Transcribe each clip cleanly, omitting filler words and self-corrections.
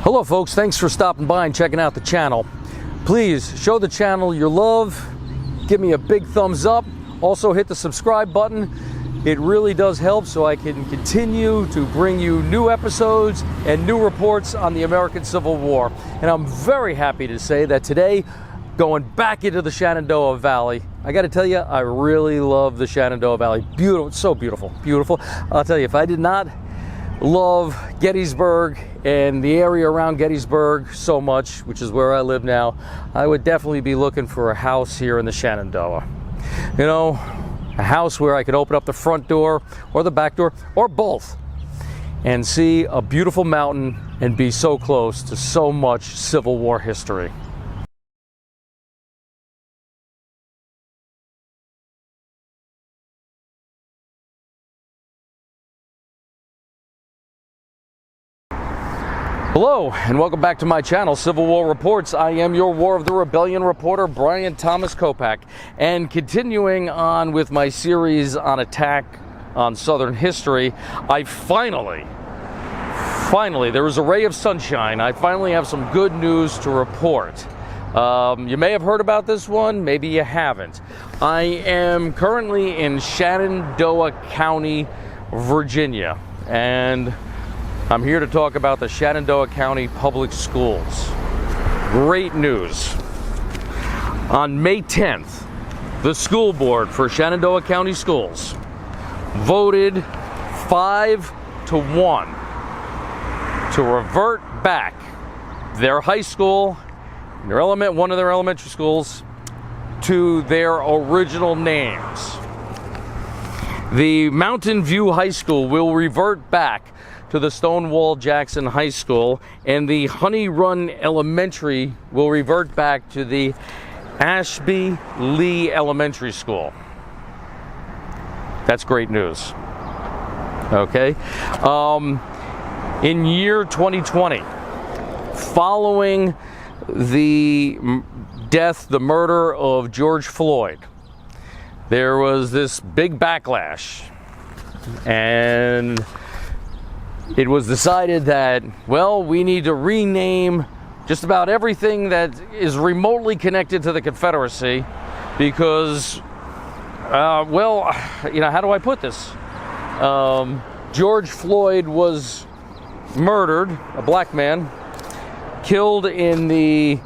Hello folks, thanks for stopping by and checking out the channel. Please show the channel your love, give me a big thumbs up, also hit the subscribe button. It really does help so I can continue to bring you new episodes and new reports on the American Civil War. And I'm very happy to say that today, going back into the Shenandoah Valley, I got to tell you, I really love the Shenandoah Valley. Beautiful, it's so beautiful, beautiful. I'll tell you, if I did not love Gettysburg and the area around Gettysburg so much, which is where I live now, I would definitely be looking for a house here in the Shenandoah. You know, a house where I could open up the front door or the back door or both and see a beautiful mountain and be so close to so much Civil War history. Hello and welcome back to my channel, Civil War Reports. I am your War of the Rebellion reporter, Brian Thomas Kopak, and continuing on with my series on attack on Southern history, I finally, there was a ray of sunshine. I finally have some good news to report. You may have heard about this one, maybe you haven't. I am currently in Shenandoah County, Virginia, and I'm here to talk about the Shenandoah County Public Schools. Great news. On May 10th, the school board for Shenandoah County Schools voted 5-1 to revert back their high school, one of their elementary schools, to their original names. The Mountain View High School will revert back to the Stonewall Jackson High School, and the Honey Run Elementary will revert back to the Ashby Lee Elementary School. That's great news. Okay. In year 2020, following the the murder of George Floyd, there was this big backlash, and it was decided that, well, we need to rename just about everything that is remotely connected to the Confederacy because, well, you know, how do I put this? George Floyd was murdered, a black man, killed in the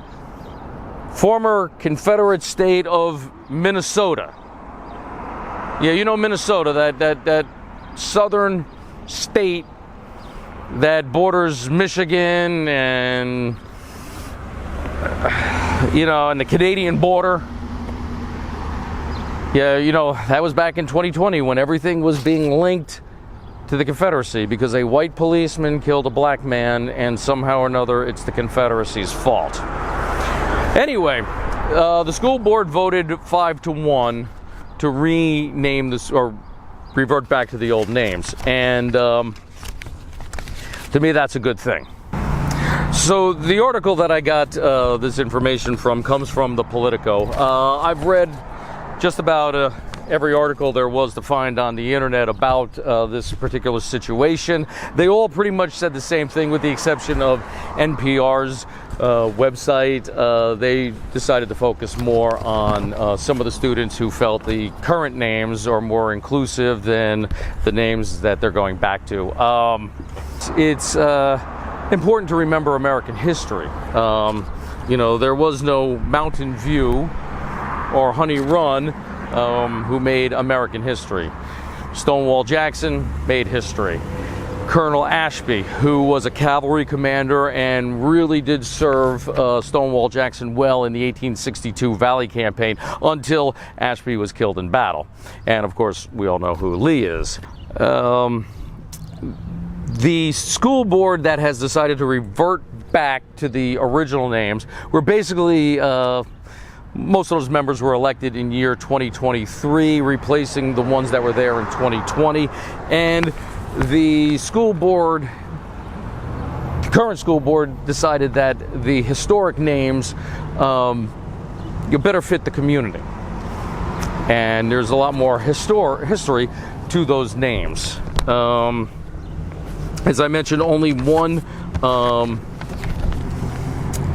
former Confederate state of Minnesota. Yeah, you know Minnesota, that southern state that borders Michigan and, you know, and the Canadian border. Yeah, you know, that was back in 2020 when everything was being linked to the Confederacy because a white policeman killed a black man, and somehow or another it's the Confederacy's fault. Anyway, the school board voted 5-1 to rename this, or revert back to the old names, and to me, that's a good thing. So the article that I got this information from comes from the Politico. I've read just about every article there was to find on the internet about this particular situation. They all pretty much said the same thing with the exception of NPR's website. They decided to focus more on some of the students who felt the current names are more inclusive than the names that they're going back to. It's important to remember American history. You know, there was no Mountain View or Honey Run who made American history. Stonewall Jackson made history. Colonel Ashby, who was a cavalry commander and really did serve Stonewall Jackson well in the 1862 Valley Campaign until Ashby was killed in battle. And of course, we all know who Lee is. The school board that has decided to revert back to the original names were basically, most of those members were elected in year 2023, replacing the ones that were there in 2020. And the school board, the current school board, decided that the historic names you better fit the community. And there's a lot more history to those names. As I mentioned, only one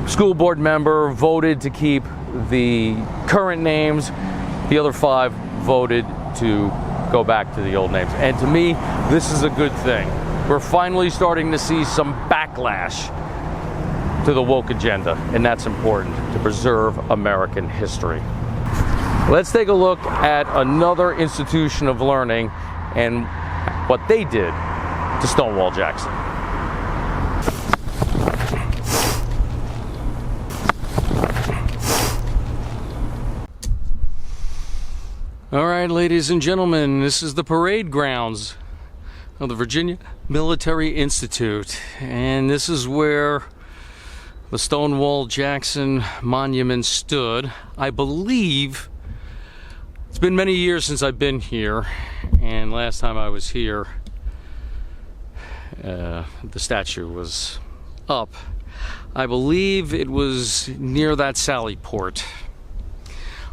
school board member voted to keep the current names. The other 5 voted to go back to the old names. And to me, this is a good thing. We're finally starting to see some backlash to the woke agenda, and that's important to preserve American history. Let's take a look at another institution of learning and what they did to Stonewall Jackson. All right, ladies and gentlemen, this is the parade grounds of the Virginia Military Institute, and this is where the Stonewall Jackson monument stood. I believe it's been many years since I've been here, and last time I was here, the statue was up. I believe it was near that Sally Port.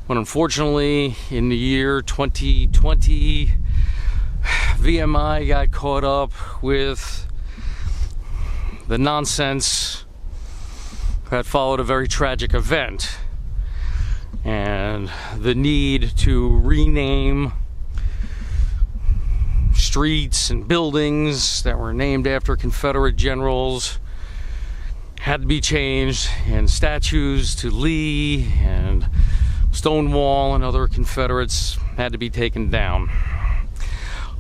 But unfortunately, in the year 2020, VMI got caught up with the nonsense that followed a very tragic event, and the need to rename streets and buildings that were named after Confederate generals had to be changed, and statues to Lee and Stonewall and other Confederates had to be taken down.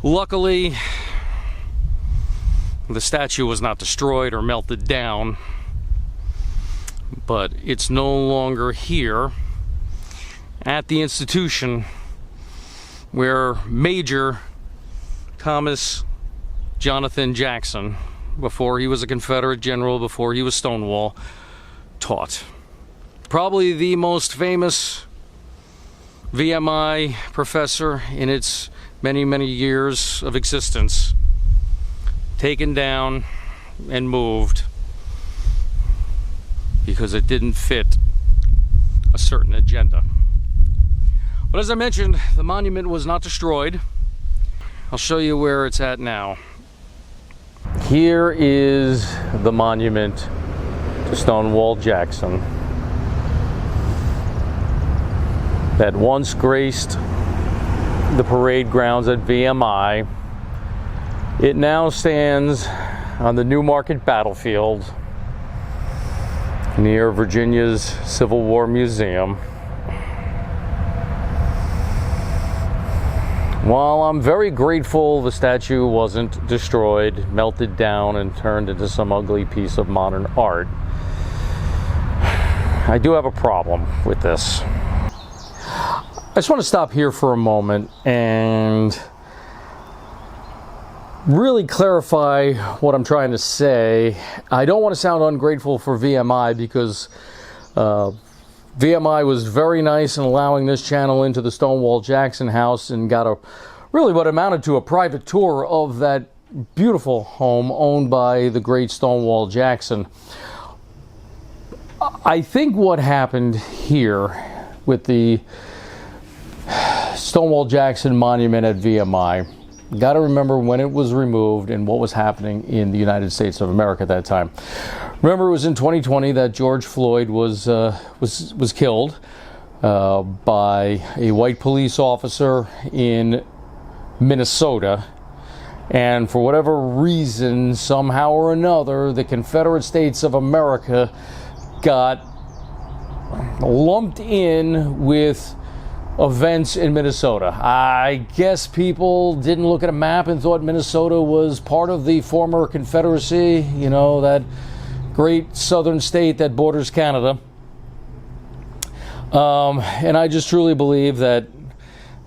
Luckily, the statue was not destroyed or melted down, but it's no longer here at the institution where Major Thomas Jonathan Jackson, before he was a Confederate general, before he was Stonewall, taught. Probably the most famous VMI professor in its many, many years of existence, taken down and moved because it didn't fit a certain agenda. But as I mentioned, the monument was not destroyed. I'll show you where it's at now. Here is the monument to Stonewall Jackson that once graced the parade grounds at VMI. It now stands on the Newmarket battlefield near Virginia's Civil War Museum. While I'm very grateful the statue wasn't destroyed, melted down, and turned into some ugly piece of modern art, I do have a problem with this. I just want to stop here for a moment and really clarify what I'm trying to say. I don't want to sound ungrateful for VMI, because VMI was very nice in allowing this channel into the Stonewall Jackson house and got a really what amounted to a private tour of that beautiful home owned by the great Stonewall Jackson. I think what happened here with the Stonewall Jackson monument at VMI, got to remember when it was removed and what was happening in the United States of America at that time. Remember, it was in 2020 that George Floyd was killed by a white police officer in Minnesota, and for whatever reason, somehow or another, the Confederate States of America got lumped in with events in Minnesota. I guess people didn't look at a map and thought Minnesota was part of the former Confederacy, you know, that great southern state that borders Canada. And I just truly believe that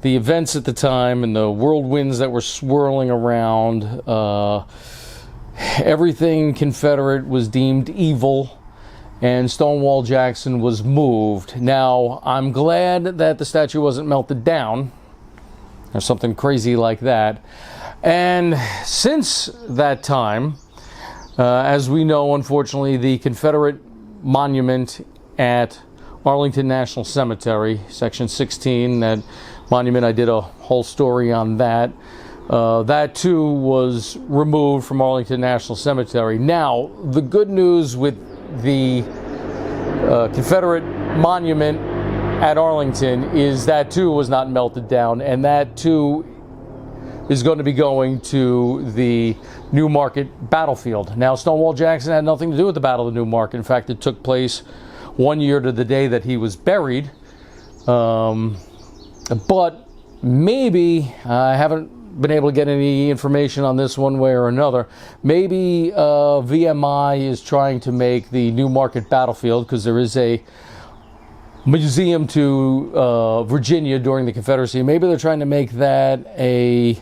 the events at the time and the whirlwinds that were swirling around, everything Confederate was deemed evil, and Stonewall Jackson was moved. Now, I'm glad that the statue wasn't melted down or something crazy like that. And since that time, as we know, unfortunately, the Confederate monument at Arlington National Cemetery, Section 16, that monument, I did a whole story on that. That too was removed from Arlington National Cemetery. Now, the good news with the Confederate monument at Arlington is that too was not melted down, and that too is going to be going to the Newmarket battlefield. Now, Stonewall Jackson had nothing to do with the Battle of Newmarket. In fact, it took place 1 year to the day that he was buried. But maybe, I haven't been able to get any information on this one way or another, maybe VMI is trying to make the Newmarket battlefield, because there is a museum to Virginia during the Confederacy. Maybe they're trying to make that I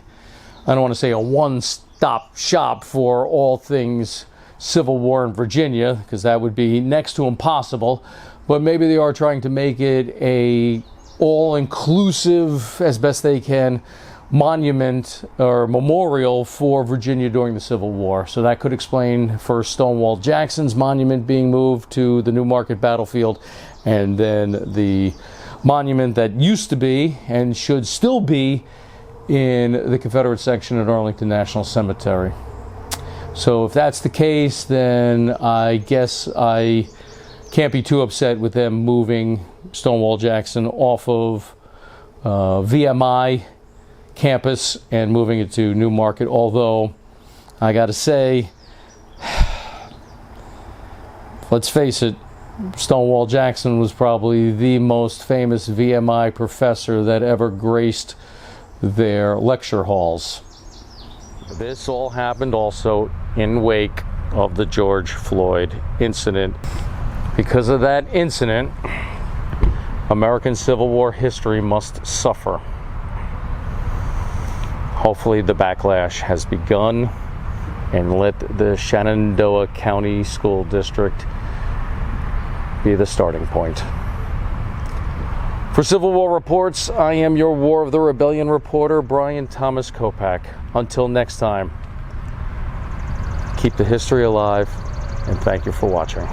don't want to say a one-stop shop for all things Civil War in Virginia, because that would be next to impossible. But maybe they are trying to make it a all-inclusive, as best they can, monument or memorial for Virginia during the Civil War. So that could explain for Stonewall Jackson's monument being moved to the Newmarket battlefield, and then the monument that used to be and should still be in the Confederate section at Arlington National Cemetery. So if that's the case, then I guess I can't be too upset with them moving Stonewall Jackson off of VMI campus and moving it to Newmarket. Although I gotta say, let's face it, Stonewall Jackson was probably the most famous VMI professor that ever graced their lecture halls. This all happened also in wake of the George Floyd incident. Because of that incident, American Civil War history must suffer. Hopefully the backlash has begun, and let the Shenandoah County School District be the starting point. For Civil War Reports, I am your War of the Rebellion reporter, Brian Thomas Kopak. Until next time, keep the history alive, and thank you for watching.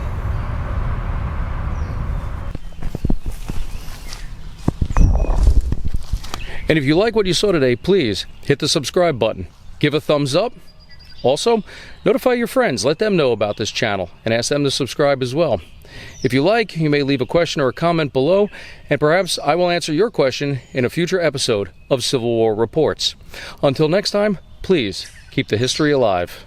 And if you like what you saw today, please hit the subscribe button, give a thumbs up. Also, notify your friends, let them know about this channel, and ask them to subscribe as well. If you like, you may leave a question or a comment below, and perhaps I will answer your question in a future episode of Civil War Reports. Until next time, please keep the history alive.